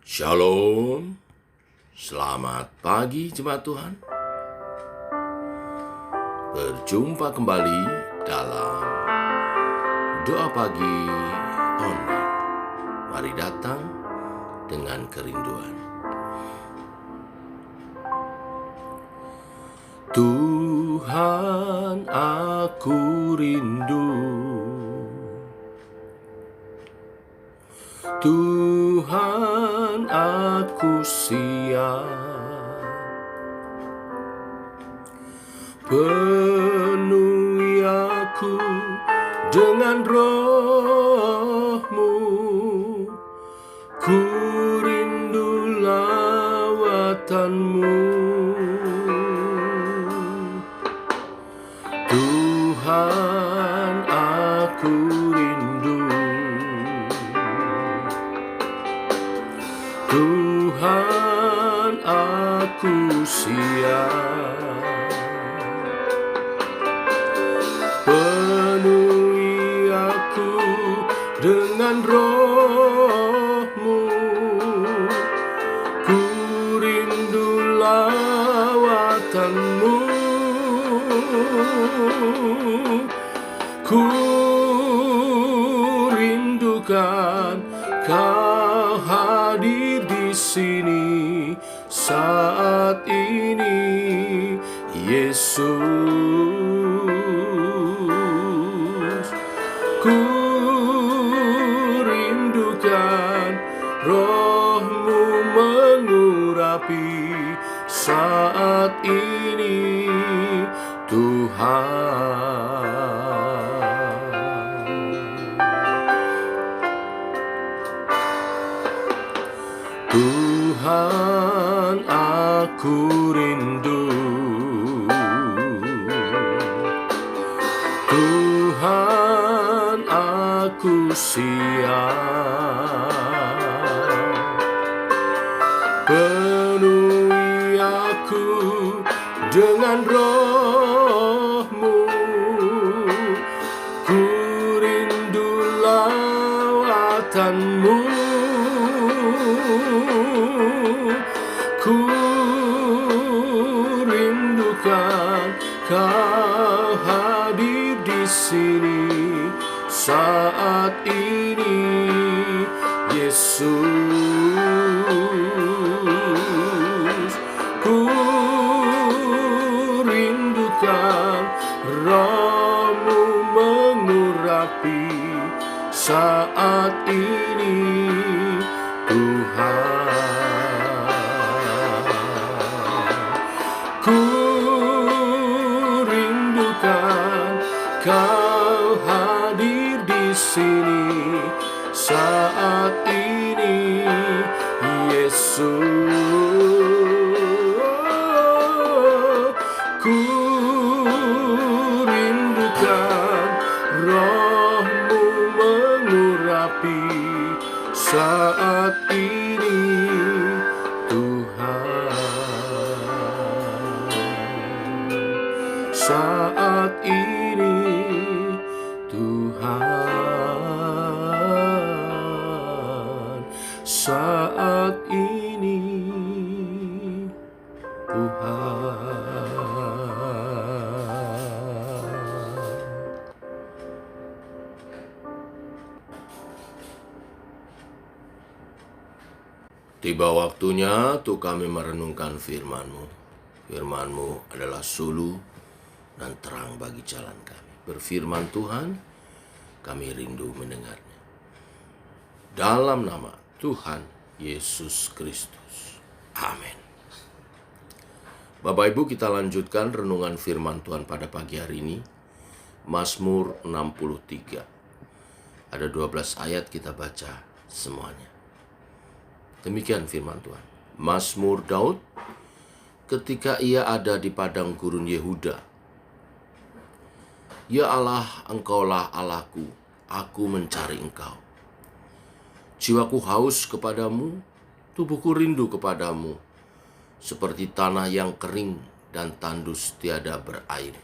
Shalom, selamat pagi jemaat Tuhan. Berjumpa kembali dalam doa pagi online. Mari datang dengan kerinduan. Tuhan, aku rindu. Tuhan, aku siap. Penuhi aku dengan roh-Mu. Ku rindu lawatan-Mu. Tuhan, aku rindu. Tuhan, aku siap. Penuhi aku dengan roh-Mu. Ku rindu lawatan-Mu. Ku rindukan Kau hadir di sini saat ini, Yesus. Ku rindukan roh-Mu mengurapi saat ini, Tuhan. Tuhan, aku rindu. Tuhan, aku siap. Penuhi aku dengan roh-Mu. Ku rindu lawatan-Mu. Ku rindukan Kau hadir di sini saat ini, Yesus. Ku rindukan roh-Mu mengurapi saat ini, Tuhan. Ku rindukan Kau hadir di sini saat ini, Yesus. Ku rindukan roh-Mu mengurapi saat ini, Tuhan. Saat ini, Tuhan. Saat ini, Tuhan. Tiba waktunya untuk kami merenungkan firman-Mu. Firman-Mu adalah suluh dan terang bagi jalan kami. Berfirman Tuhan, kami rindu mendengarnya. Dalam nama Tuhan Yesus Kristus. Amin. Bapak Ibu, kita lanjutkan renungan firman Tuhan pada pagi hari ini. Mazmur 63. Ada 12 ayat kita baca semuanya. Demikian firman Tuhan. Mazmur Daud ketika ia ada di padang gurun Yehuda. Ya Allah, Engkaulah Allahku, aku mencari Engkau. Jiwaku haus kepadamu, tubuhku rindu kepadamu, seperti tanah yang kering dan tandus tiada berair.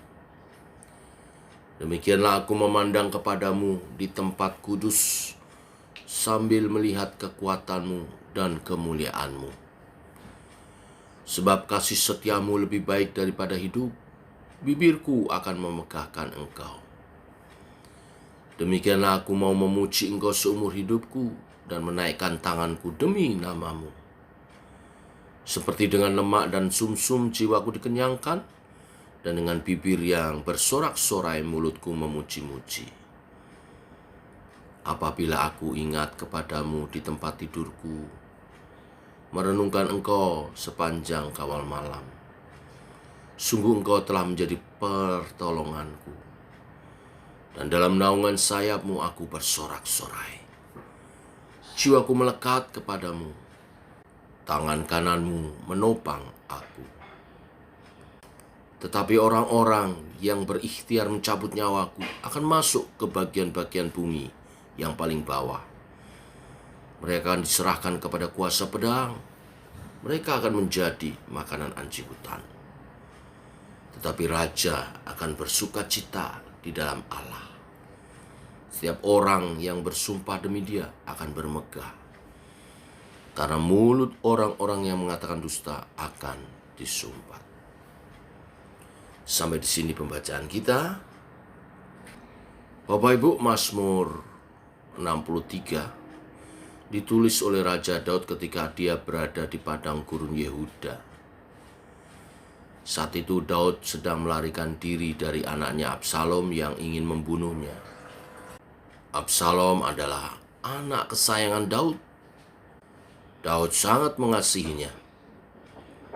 Demikianlah aku memandang kepadamu di tempat kudus, sambil melihat kekuatanmu dan kemuliaanmu. Sebab kasih setiamu lebih baik daripada hidup, bibirku akan memegahkan engkau. Demikianlah aku mau memuji engkau seumur hidupku dan menaikkan tanganku demi namamu. Seperti dengan lemak dan sumsum jiwaku dikenyangkan, dan dengan bibir yang bersorak-sorai mulutku memuji-muji. Apabila aku ingat kepadamu di tempat tidurku, merenungkan engkau sepanjang kawal malam, sungguh engkau telah menjadi pertolonganku, dan dalam naungan sayapmu aku bersorak-sorai. Jiwaku melekat kepadamu, tangan kananmu menopang aku. Tetapi orang-orang yang berikhtiar mencabut nyawaku akan masuk ke bagian-bagian bumi yang paling bawah. Mereka akan diserahkan kepada kuasa pedang. Mereka akan menjadi makanan anjing hutan. Tetapi raja akan bersuka cita di dalam Allah. Setiap orang yang bersumpah demi Dia akan bermegah, karena mulut orang-orang yang mengatakan dusta akan disumpat. Sampai di sini pembacaan kita. Bapak Ibu, Mazmur 63 ditulis oleh Raja Daud ketika dia berada di padang gurun Yehuda. Saat itu Daud sedang melarikan diri dari anaknya Absalom yang ingin membunuhnya. Absalom adalah anak kesayangan Daud. Daud sangat mengasihinya.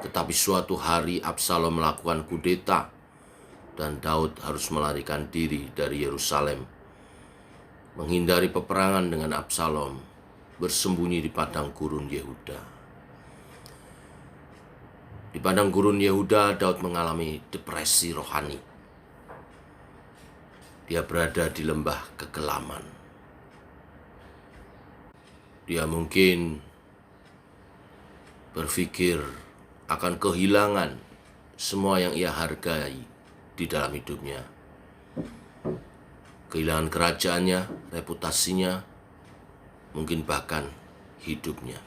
Tetapi suatu hari Absalom melakukan kudeta, dan Daud harus melarikan diri dari Yerusalem, menghindari peperangan dengan Absalom, bersembunyi di padang gurun Yehuda. Di padang gurun Yehuda, Daud mengalami depresi rohani. Dia berada di lembah kekelaman. Dia mungkin berpikir akan kehilangan semua yang ia hargai di dalam hidupnya. Kehilangan kerajaannya, reputasinya, mungkin bahkan hidupnya.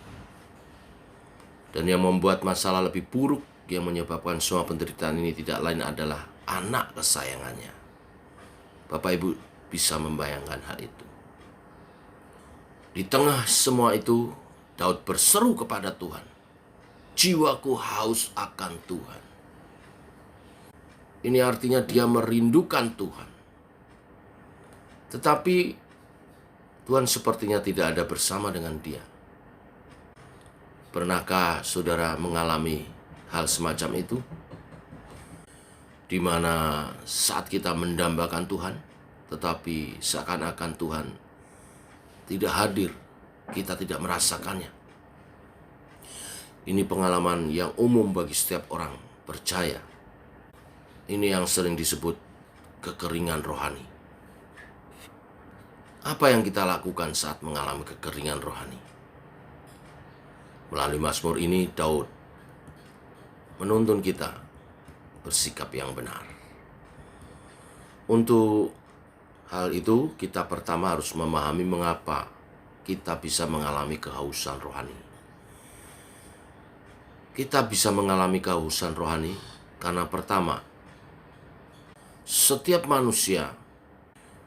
Dan yang membuat masalah lebih buruk, yang menyebabkan semua penderitaan ini tidak lain adalah anak kesayangannya. Bapak Ibu bisa membayangkan hal itu. Di tengah semua itu, Daud berseru kepada Tuhan, "Jiwaku haus akan Tuhan." Ini artinya dia merindukan Tuhan. Tetapi Tuhan sepertinya tidak ada bersama dengan dia. Pernahkah saudara mengalami hal semacam itu? Di mana saat kita mendambakan Tuhan, tetapi seakan-akan Tuhan tidak hadir, kita tidak merasakannya. Ini pengalaman yang umum bagi setiap orang percaya. Ini yang sering disebut kekeringan rohani. Apa yang kita lakukan saat mengalami kekeringan rohani? Melalui Mazmur ini, Daud menuntun kita bersikap yang benar. Untuk hal itu, kita pertama harus memahami mengapa kita bisa mengalami kehausan rohani. Kita bisa mengalami kehausan rohani karena pertama, setiap manusia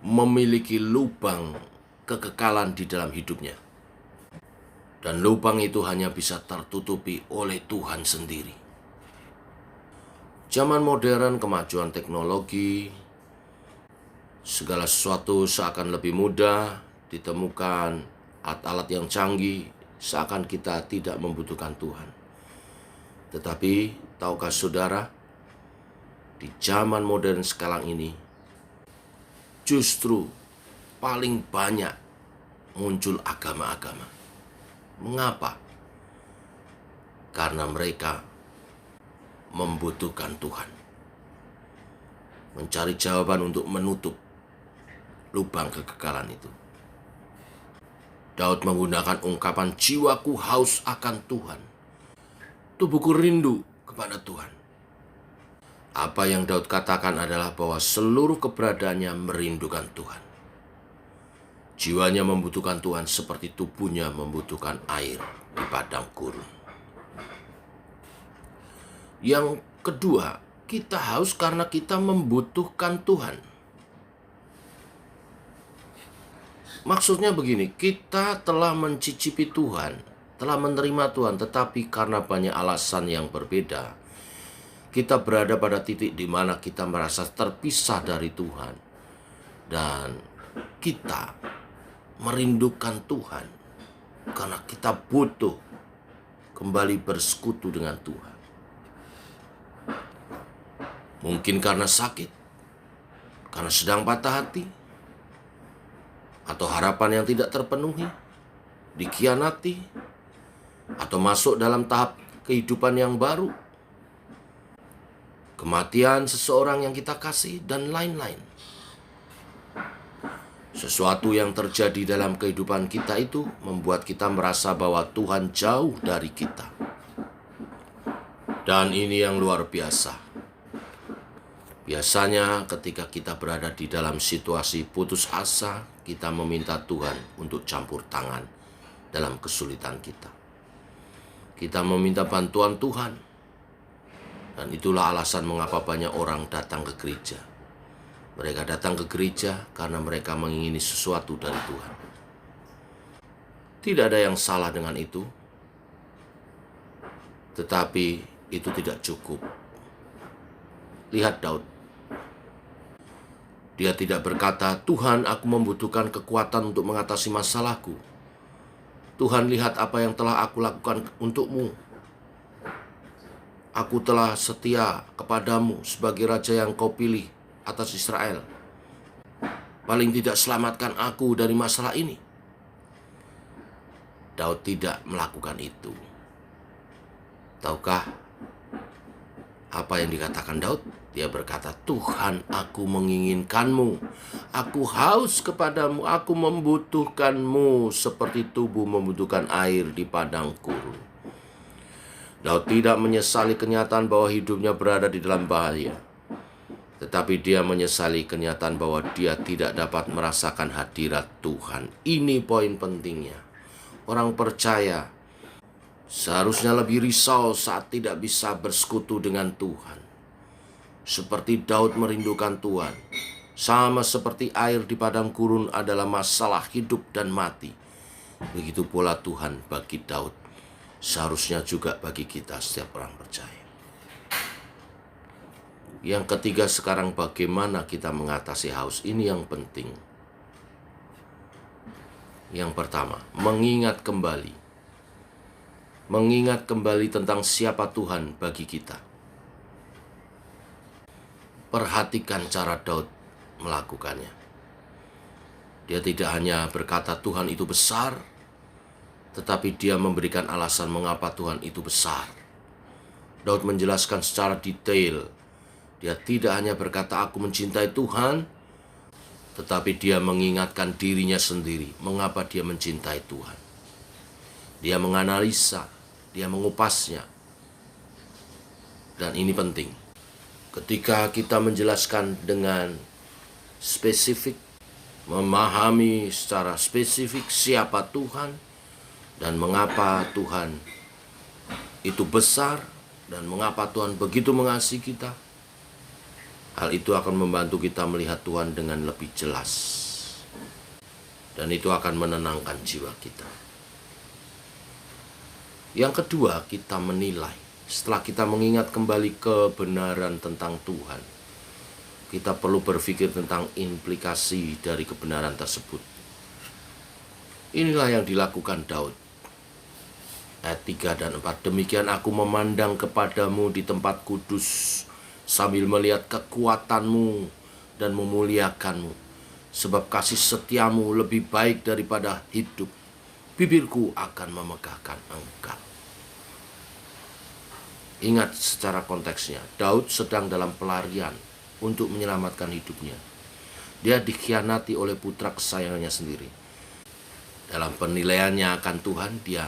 memiliki lubang kekekalan di dalam hidupnya. Dan lubang itu hanya bisa tertutupi oleh Tuhan sendiri. Zaman modern, kemajuan teknologi, segala sesuatu seakan lebih mudah ditemukan, alat-alat yang canggih, seakan kita tidak membutuhkan Tuhan. Tetapi, tahukah saudara, di zaman modern sekarang ini, justru paling banyak muncul agama-agama. Mengapa? Karena mereka membutuhkan Tuhan. Mencari jawaban untuk menutup lubang kekekalan itu. Daud menggunakan ungkapan jiwaku haus akan Tuhan. Tubuhku rindu kepada Tuhan. Apa yang Daud katakan adalah bahwa seluruh keberadaannya merindukan Tuhan. Jiwanya membutuhkan Tuhan seperti tubuhnya membutuhkan air di padang gurun. Yang kedua, kita haus karena kita membutuhkan Tuhan. Maksudnya begini, kita telah mencicipi Tuhan, telah menerima Tuhan, tetapi karena banyak alasan yang berbeda, kita berada pada titik di mana kita merasa terpisah dari Tuhan. Dan kita merindukan Tuhan karena kita butuh kembali bersekutu dengan Tuhan. Mungkin karena sakit, karena sedang patah hati, atau harapan yang tidak terpenuhi, dikhianati, atau masuk dalam tahap kehidupan yang baru, kematian seseorang yang kita kasih, dan lain-lain. Sesuatu yang terjadi dalam kehidupan kita itu membuat kita merasa bahwa Tuhan jauh dari kita. Dan ini yang luar biasa. Biasanya ketika kita berada di dalam situasi putus asa, kita meminta Tuhan untuk campur tangan dalam kesulitan kita. Kita meminta bantuan Tuhan. Dan itulah alasan mengapa banyak orang datang ke gereja. Mereka datang ke gereja karena mereka mengingini sesuatu dari Tuhan. Tidak ada yang salah dengan itu. Tetapi itu tidak cukup. Lihat Daud. Dia tidak berkata, Tuhan, aku membutuhkan kekuatan untuk mengatasi masalahku. Tuhan, lihat apa yang telah aku lakukan untukmu. Aku telah setia kepadamu sebagai raja yang kau pilih atas Israel. Paling tidak selamatkan aku dari masalah ini. Daud tidak melakukan itu. Tahukah apa yang dikatakan Daud? Dia berkata, Tuhan, aku menginginkanmu. Aku haus kepadamu. Aku membutuhkanmu seperti tubuh membutuhkan air di padang gurun. Daud tidak menyesali kenyataan bahwa hidupnya berada di dalam bahaya. Tetapi dia menyesali kenyataan bahwa dia tidak dapat merasakan hadirat Tuhan. Ini poin pentingnya. Orang percaya seharusnya lebih risau saat tidak bisa bersekutu dengan Tuhan. Seperti Daud merindukan Tuhan. Sama seperti air di padang gurun adalah masalah hidup dan mati. Begitu pula Tuhan bagi Daud. Seharusnya juga bagi kita setiap orang percaya. Yang ketiga sekarang bagaimana kita mengatasi haus. Ini yang penting. Yang pertama, mengingat kembali. Mengingat kembali tentang siapa Tuhan bagi kita. Perhatikan cara Daud melakukannya. Dia tidak hanya berkata Tuhan itu besar, tetapi dia memberikan alasan mengapa Tuhan itu besar. Daud menjelaskan secara detail. Dia tidak hanya berkata aku mencintai Tuhan, tetapi dia mengingatkan dirinya sendiri mengapa dia mencintai Tuhan. Dia menganalisa, dia mengupasnya. Dan ini penting. Ketika kita menjelaskan dengan spesifik, memahami secara spesifik siapa Tuhan dan mengapa Tuhan itu besar dan mengapa Tuhan begitu mengasihi kita, hal itu akan membantu kita melihat Tuhan dengan lebih jelas. Dan itu akan menenangkan jiwa kita. Yang kedua, kita menilai. Setelah kita mengingat kembali kebenaran tentang Tuhan, kita perlu berpikir tentang implikasi dari kebenaran tersebut. Inilah yang dilakukan Daud. Ayat 3 dan 4. Demikian aku memandang kepadamu di tempat kudus, sambil melihat kekuatanmu dan memuliakanmu. Sebab kasih setiamu lebih baik daripada hidup. Bibirku akan memegahkan engkau. Ingat secara konteksnya, Daud sedang dalam pelarian untuk menyelamatkan hidupnya. Dia dikhianati oleh putra kesayangannya sendiri. Dalam penilaiannya akan Tuhan, dia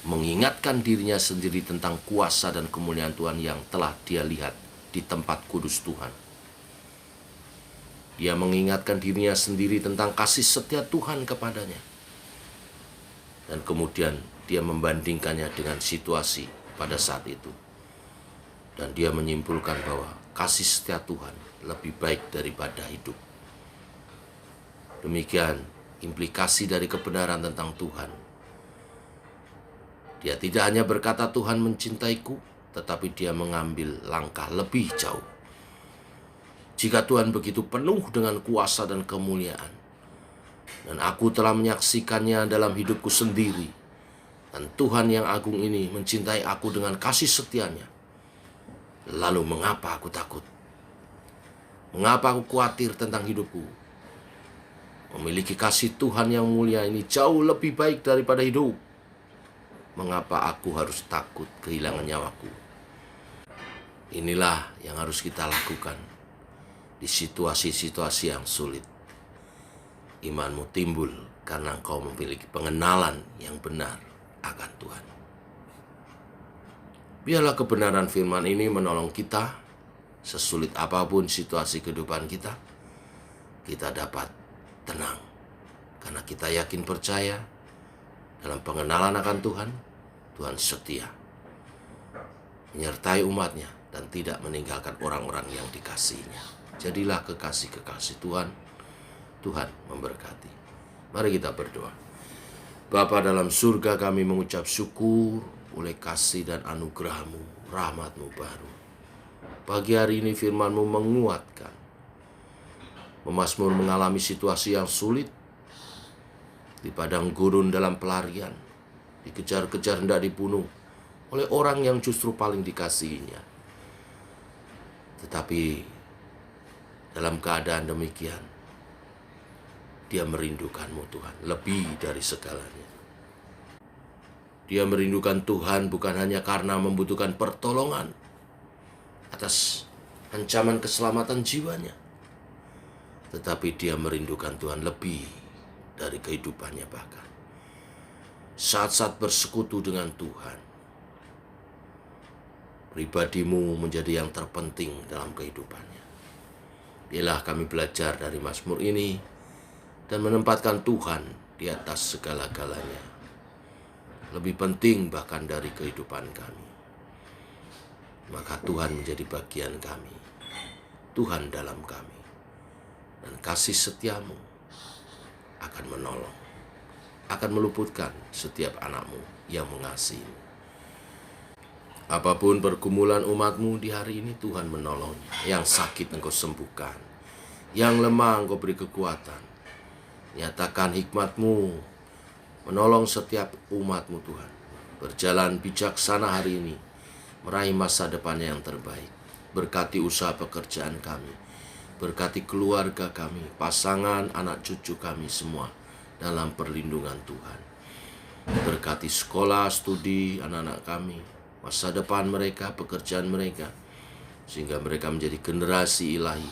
mengingatkan dirinya sendiri tentang kuasa dan kemuliaan Tuhan yang telah dia lihat di tempat kudus Tuhan. Dia mengingatkan dirinya sendiri tentang kasih setia Tuhan kepadanya. Dan kemudian dia membandingkannya dengan situasi pada saat itu. Dan dia menyimpulkan bahwa kasih setia Tuhan lebih baik daripada hidup. Demikian implikasi dari kebenaran tentang Tuhan. Dia tidak hanya berkata Tuhan mencintaiku, tetapi dia mengambil langkah lebih jauh. Jika Tuhan begitu penuh dengan kuasa dan kemuliaan, dan aku telah menyaksikannya dalam hidupku sendiri, dan Tuhan yang agung ini mencintai aku dengan kasih setianya, lalu mengapa aku takut? Mengapa aku khawatir tentang hidupku? Memiliki kasih Tuhan yang mulia ini jauh lebih baik daripada hidup. Mengapa aku harus takut kehilangan nyawaku? Inilah yang harus kita lakukan di situasi-situasi yang sulit. Imanmu timbul karena engkau memiliki pengenalan yang benar akan Tuhan. Biarlah kebenaran firman ini menolong kita, sesulit apapun situasi kehidupan kita dapat tenang. Karena kita yakin percaya dalam pengenalan akan Tuhan, Tuhan setia, menyertai umatnya dan tidak meninggalkan orang-orang yang dikasihinya. Jadilah kekasih-kekasih Tuhan, Tuhan memberkati. Mari kita berdoa. Bapa dalam surga, kami mengucap syukur oleh kasih dan anugerah-Mu, rahmat-Mu baru. Pagi hari ini firman-Mu menguatkan. Mazmur mengalami situasi yang sulit, di padang gurun dalam pelarian, dikejar-kejar hendak dibunuh oleh orang yang justru paling dikasihinya. Tetapi dalam keadaan demikian, dia merindukan-Mu Tuhan, lebih dari segalanya. Dia merindukan Tuhan bukan hanya karena membutuhkan pertolongan atas ancaman keselamatan jiwanya, tetapi dia merindukan Tuhan lebih dari kehidupannya bahkan. Saat-saat bersekutu dengan Tuhan, pribadimu menjadi yang terpenting dalam kehidupannya. Biarlah kami belajar dari Mazmur ini dan menempatkan Tuhan di atas segala-galanya. Lebih penting bahkan dari kehidupan kami. Maka Tuhan menjadi bagian kami, Tuhan dalam kami. Dan kasih setiamu akan menolong, akan meluputkan setiap anakmu yang mengasihi. Apapun pergumulan umatmu di hari ini, Tuhan menolongnya. Yang sakit engkau sembuhkan, yang lemah engkau beri kekuatan. Nyatakan hikmat-Mu menolong setiap umat-Mu Tuhan. Berjalan bijaksana hari ini, meraih masa depannya yang terbaik. Berkati usaha pekerjaan kami, berkati keluarga kami, pasangan, anak cucu kami semua dalam perlindungan Tuhan. Berkati sekolah, studi anak-anak kami, masa depan mereka, pekerjaan mereka, sehingga mereka menjadi generasi ilahi.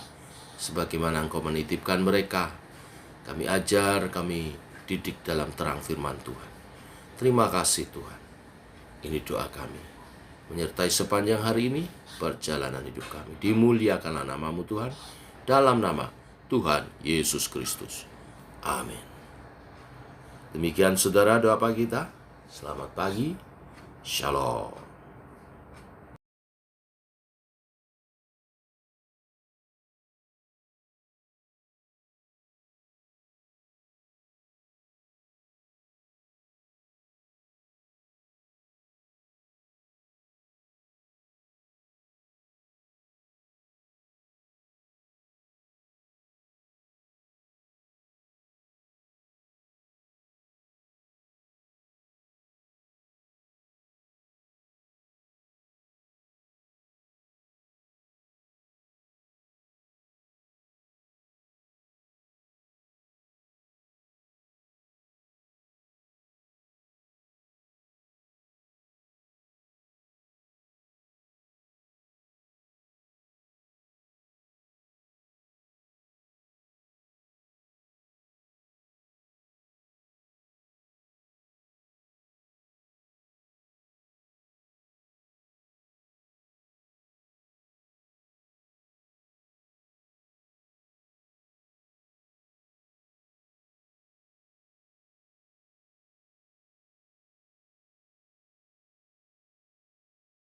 Sebagaimana Engkau menitipkan mereka, kami ajar, kami didik dalam terang firman Tuhan. Terima kasih Tuhan. Ini doa kami. Menyertai sepanjang hari ini, perjalanan hidup kami. Dimuliakanlah nama-Mu Tuhan. Dalam nama Tuhan Yesus Kristus. Amin. Demikian saudara doa pagi kita. Selamat pagi. Shalom.